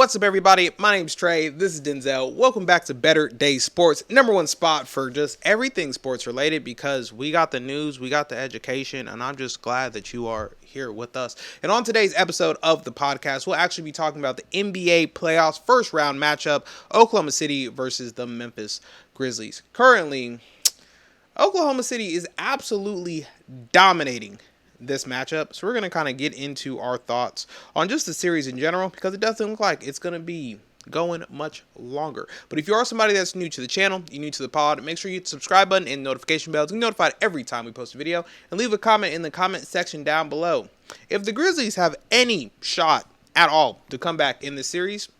What's up, everybody? My name's Trey. This is Denzel. Welcome back to Better Day Sports, number one spot for just everything sports related, because we got the news, we got the education, and I'm just glad that you are here with us. And on today's episode of the podcast, we'll actually be talking about the NBA playoffs first round matchup, Oklahoma City versus the Memphis Grizzlies. Currently, Oklahoma City is absolutely dominating this matchup, so we're going to kind of get into our thoughts on just the series in general, because it doesn't look like it's going to be going much longer. But if you are somebody that's new to the channel, you're new to the pod, make sure you hit the subscribe button and notification bell to be notified every time we post a video, and leave a comment in the comment section down below. If the Grizzlies have any shot at all to come back in this series,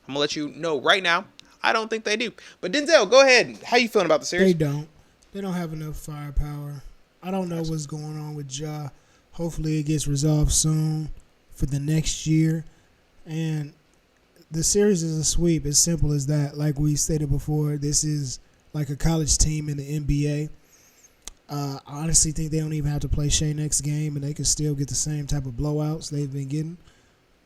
I'm going to let you know right now, I don't think they do. But Denzel, go ahead. How you feeling about the series? They don't have enough firepower. I don't know what's going on with Ja. Hopefully it gets resolved soon for the next year. And the series is a sweep. As simple as that. Like we stated before, this is like a college team in the NBA. I honestly think they don't even have to play Shea next game, and they can still get the same type of blowouts they've been getting.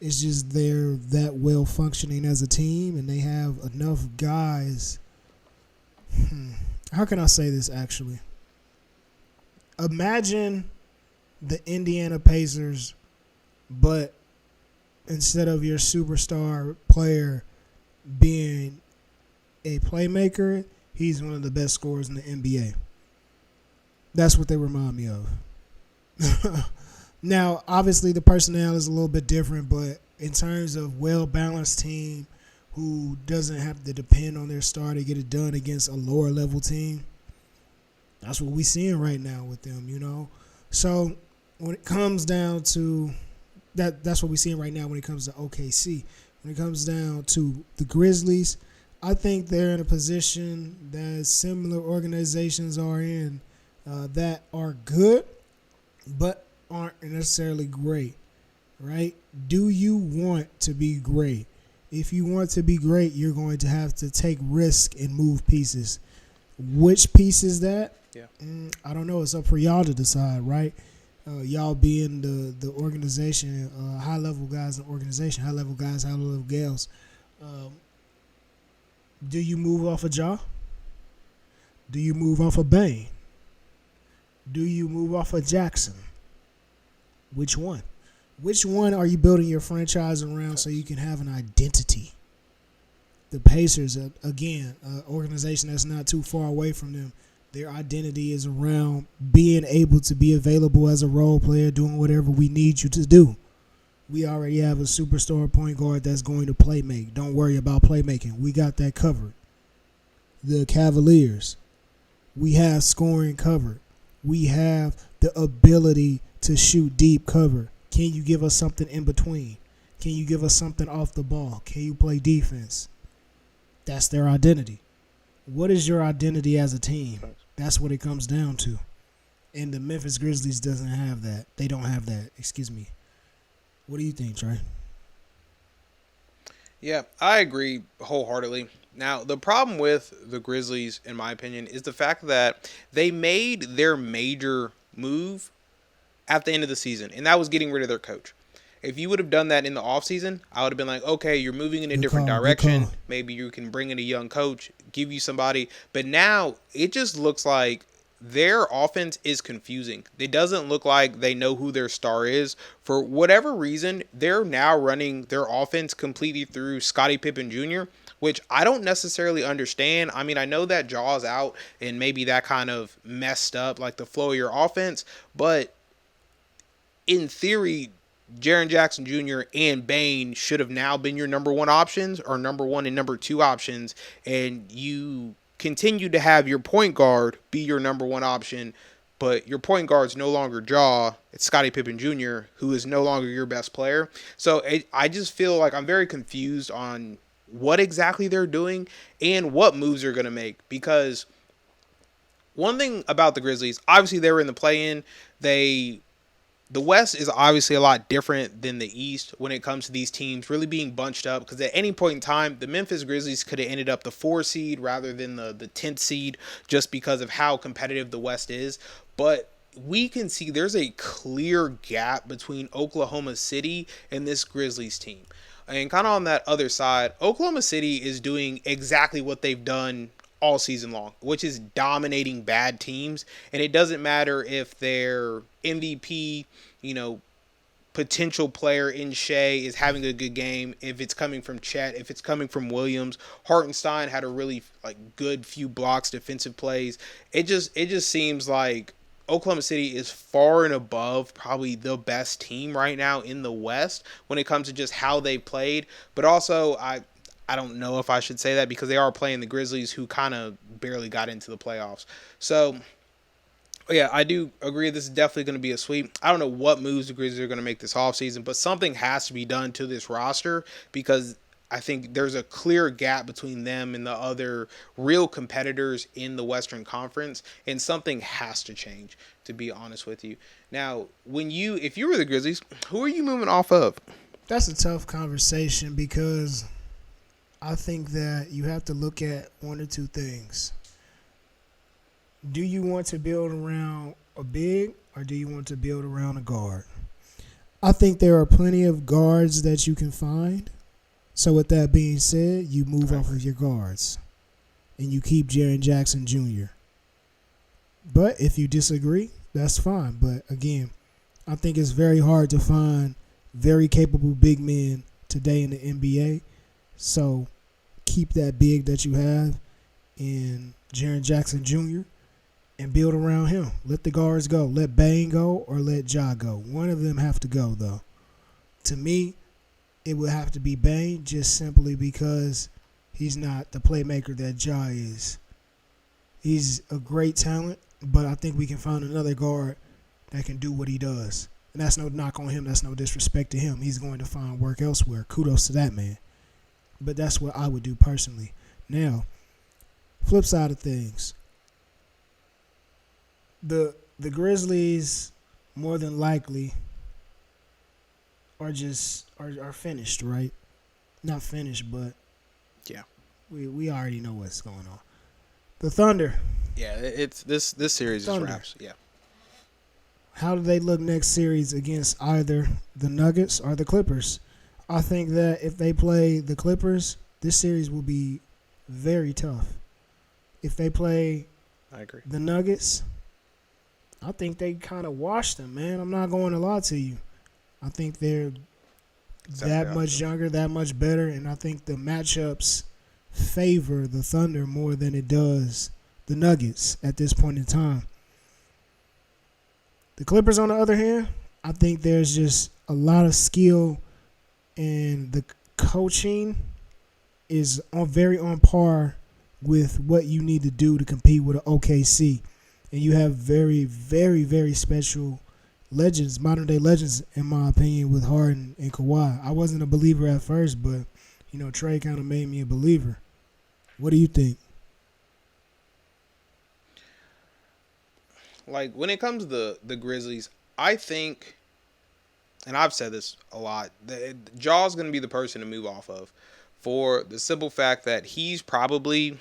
It's just they're that well functioning as a team, and they have enough guys. How can I say this, actually? Imagine the Indiana Pacers, but instead of your superstar player being a playmaker, he's one of the best scorers in the NBA. That's what they remind me of. Now, obviously, the personnel is a little bit different, but in terms of well-balanced team who doesn't have to depend on their star to get it done against a lower-level team, that's what we're seeing right now with them, you know. So when it comes down to that's what we're seeing right now when it comes to OKC. When it comes down to the Grizzlies, I think they're in a position that similar organizations are in, that are good but aren't necessarily great, right? Do you want to be great? If you want to be great, you're going to have to take risk and move pieces. Which piece is that? Yeah. I don't know. It's up for y'all to decide, right? Y'all being the organization, high-level guys in the organization, high-level guys, high-level gals. Do you move off of Ja? Do you move off of Bane? Do you move off of Jackson? Which one? Which one are you building your franchise around so you can have an identity? The Pacers, again, an organization that's not too far away from them, their identity is around being able to be available as a role player, doing whatever we need you to do. We already have a superstar point guard that's going to play make. Don't worry about playmaking. We got that covered. The Cavaliers, we have scoring covered. We have the ability to shoot deep cover. Can you give us something in between? Can you give us something off the ball? Can you play defense? That's their identity. What is your identity as a team? That's what it comes down to. And the Memphis Grizzlies doesn't have that. They don't have that. Excuse me. What do you think, Trey? Yeah, I agree wholeheartedly. Now, the problem with the Grizzlies, in my opinion, is the fact that they made their major move at the end of the season, and that was getting rid of their coach. If you would have done that in the offseason, I would have been like, okay, you're moving in a different direction. Maybe you can bring in a young coach, give you somebody. But now it just looks like their offense is confusing. It doesn't look like they know who their star is. For whatever reason, they're now running their offense completely through Scottie Pippen Jr., which I don't necessarily understand. I mean, I know that Jaw's out and maybe that kind of messed up like the flow of your offense. But in theory, Jaren Jackson Jr. and Bane should have now been your number one options, or number one and number two options, and you continue to have your point guard be your number one option, but your point guard's no longer Ja. It's Scottie Pippen Jr., who is no longer your best player. So I just feel like I'm very confused on what exactly they're doing and what moves they're going to make, because one thing about the Grizzlies, obviously they were in the play-in. The West is obviously a lot different than the East when it comes to these teams really being bunched up, because at any point in time, the Memphis Grizzlies could have ended up the 4 seed rather than the 10th seed, just because of how competitive the West is. But we can see there's a clear gap between Oklahoma City and this Grizzlies team. And kind of on that other side, Oklahoma City is doing exactly what they've done all season long, which is dominating bad teams. And it doesn't matter if their MVP, you know, potential player in Shea is having a good game, if it's coming from Chet, if it's coming from Williams. Hartenstein had a really good few blocks, defensive plays. It just seems like Oklahoma City is far and above probably the best team right now in the West when it comes to just how they played. But also I don't know if I should say that because they are playing the Grizzlies, who kind of barely got into the playoffs. So yeah, I do agree this is definitely going to be a sweep. I don't know what moves the Grizzlies are going to make this offseason, but something has to be done to this roster because I think there's a clear gap between them and the other real competitors in the Western Conference, and something has to change, to be honest with you. Now, if you were the Grizzlies, who are you moving off of? That's a tough conversation because I think that you have to look at one or two things. Do you want to build around a big or do you want to build around a guard? I think there are plenty of guards that you can find. So with that being said, you move off of your guards and you keep Jaren Jackson Jr. But if you disagree, that's fine. But again, I think it's very hard to find very capable big men today in the NBA. So keep that big that you have in Jaren Jackson Jr. and build around him. Let the guards go. Let Bane go or let Ja go. One of them have to go, though. To me, it would have to be Bane just simply because he's not the playmaker that Ja is. He's a great talent, but I think we can find another guard that can do what he does. And that's no knock on him. That's no disrespect to him. He's going to find work elsewhere. Kudos to that man. But that's what I would do personally. Now, flip side of things. The Grizzlies more than likely are finished, right? Not finished, but Yeah. we already know what's going on. The Thunder. Yeah, it's this series is Thunder. wraps. Yeah. How do they look next series against either the Nuggets or the Clippers? I think that if they play the Clippers, this series will be very tough. If they play I agree. the Nuggets, I think they kind of washed them, man. I'm not going to lie to you. I think they're that much younger, that much better, and I think the matchups favor the Thunder more than it does the Nuggets at this point in time. The Clippers, on the other hand, I think there's just a lot of skill, and the coaching is very on par with what you need to do to compete with an OKC. And you have very, very, very special legends, modern-day legends, in my opinion, with Harden and Kawhi. I wasn't a believer at first, but, Trey kind of made me a believer. What do you think? Like, when it comes to the Grizzlies, I think, and I've said this a lot, Jaw's going to be the person to move off of for the simple fact that he's probably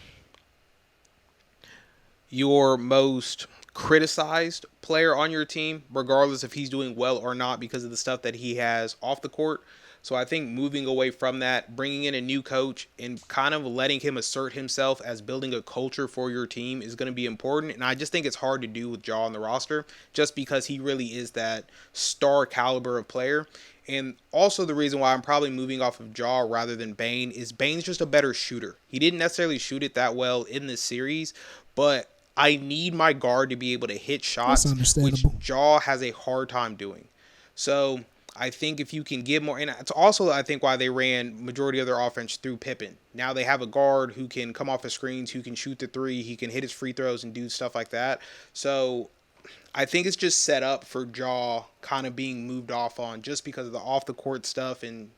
your most criticized player on your team, regardless if he's doing well or not because of the stuff that he has off the court. So I think moving away from that, bringing in a new coach and kind of letting him assert himself as building a culture for your team is going to be important. And I just think it's hard to do with Jaw on the roster just because he really is that star caliber of player. And also the reason why I'm probably moving off of Jaw rather than Bane is Bane's just a better shooter. He didn't necessarily shoot it that well in this series, but I need my guard to be able to hit shots, which Jaw has a hard time doing. So I think if you can give more, and it's also I think why they ran majority of their offense through Pippen. Now they have a guard who can come off the screens, who can shoot the three, he can hit his free throws and do stuff like that. So I think it's just set up for Jaw kind of being moved off on just because of the off the court stuff and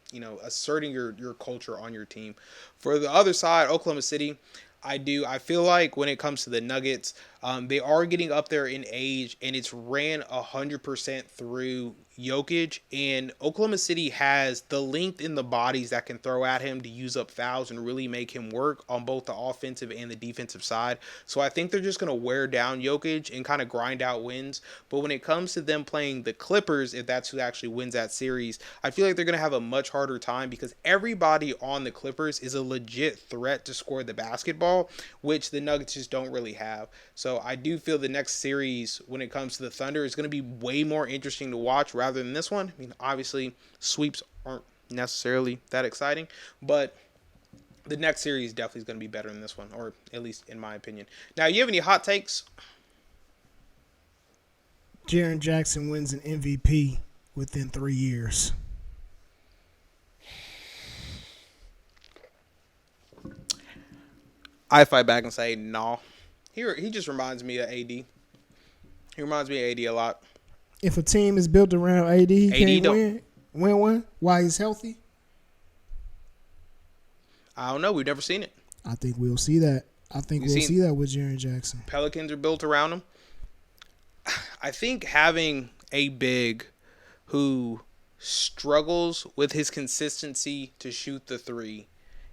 asserting your culture on your team. For the other side, Oklahoma City, I feel like when it comes to the Nuggets, They are getting up there in age, and it's ran 100% through Jokic. And Oklahoma City has the length in the bodies that can throw at him to use up fouls and really make him work on both the offensive and the defensive side. So I think they're just going to wear down Jokic and kind of grind out wins. But when it comes to them playing the Clippers, if that's who actually wins that series, I feel like they're going to have a much harder time because everybody on the Clippers is a legit threat to score the basketball, which the Nuggets just don't really have. So I do feel the next series when it comes to the Thunder is going to be way more interesting to watch rather than this one. I mean, obviously, sweeps aren't necessarily that exciting, but the next series definitely is going to be better than this one, or at least in my opinion. Now, you have any hot takes? Jaren Jackson wins an MVP within 3 years. I fight back and say no. He just reminds me of AD. He reminds me of AD a lot. If a team is built around AD, he AD can't win one while he's healthy. I don't know. We've never seen it. I think we'll see that. I think we'll see that with Jaren Jackson. Pelicans are built around him. I think having a big who struggles with his consistency to shoot the three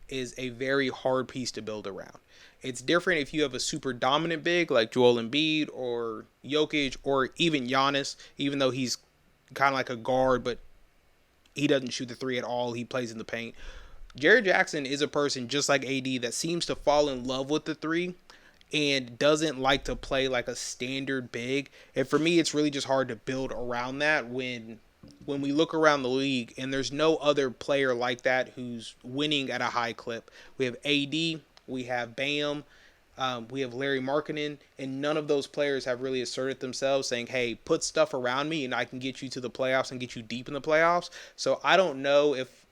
is a very hard piece to build around. It's different if you have a super dominant big like Joel Embiid or Jokic or even Giannis, even though he's kind of like a guard, but he doesn't shoot the three at all. He plays in the paint. Jaren Jackson is a person just like AD that seems to fall in love with the three and doesn't like to play like a standard big. And for me, it's really just hard to build around that when we look around the league and there's no other player like that who's winning at a high clip. We have AD, we have Bam, we have Larry Markkinen, and none of those players have really asserted themselves saying, hey, put stuff around me and I can get you to the playoffs and get you deep in the playoffs. So I don't know if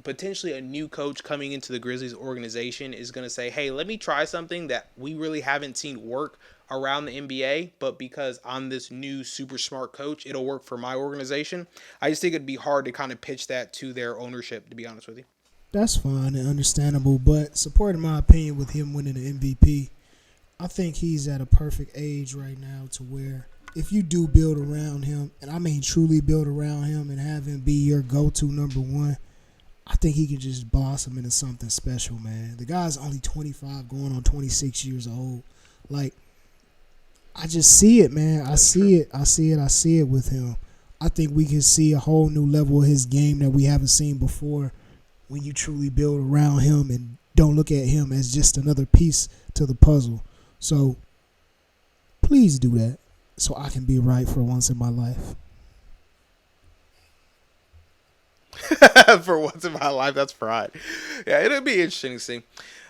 potentially a new coach coming into the Grizzlies organization is going to say, hey, let me try something that we really haven't seen work around the NBA, but because I'm this new super smart coach, it'll work for my organization. I just think it'd be hard to kind of pitch that to their ownership, to be honest with you. That's fine and understandable, but supporting my opinion with him winning the MVP, I think he's at a perfect age right now to where if you do build around him, and I mean truly build around him and have him be your go-to number one, I think he can just blossom into something special, man. The guy's only 25, going on 26 years old. Like, I just see it, man. I see it with him. I think we can see a whole new level of his game that we haven't seen before when you truly build around him and don't look at him as just another piece to the puzzle. So, please do that so I can be right for once in my life. For once in my life, that's right. Yeah, it'll be interesting to see.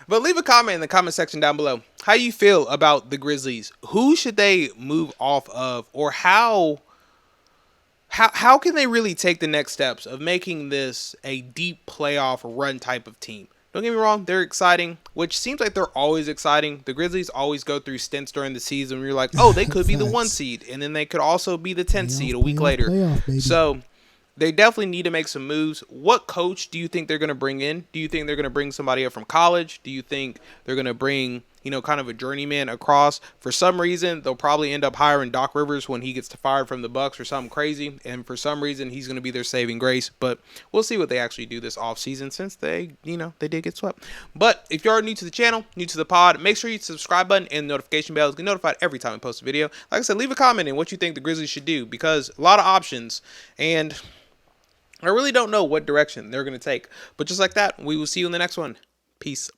But leave a comment in the comment section down below. How you feel about the Grizzlies? Who should they move off of? Or how can they really take the next steps of making this a deep playoff run type of team? Don't get me wrong, they're exciting, which seems like they're always exciting. The Grizzlies always go through stints during the season where you're like, oh, they could be the 1 seed, and then they could also be the 10th seed a week later. So they definitely need to make some moves. What coach do you think they're going to bring in? Do you think they're going to bring somebody up from college? Do you think they're going to bring, kind of a journeyman across? For some reason, they'll probably end up hiring Doc Rivers when he gets fired from the Bucks or something crazy. And for some reason, he's going to be their saving grace. But we'll see what they actually do this offseason since they did get swept. But if you are new to the channel, new to the pod, make sure you hit the subscribe button and the notification bell to get notified every time I post a video. Like I said, leave a comment in what you think the Grizzlies should do because a lot of options. And I really don't know what direction they're going to take. But just like that, we will see you in the next one. Peace.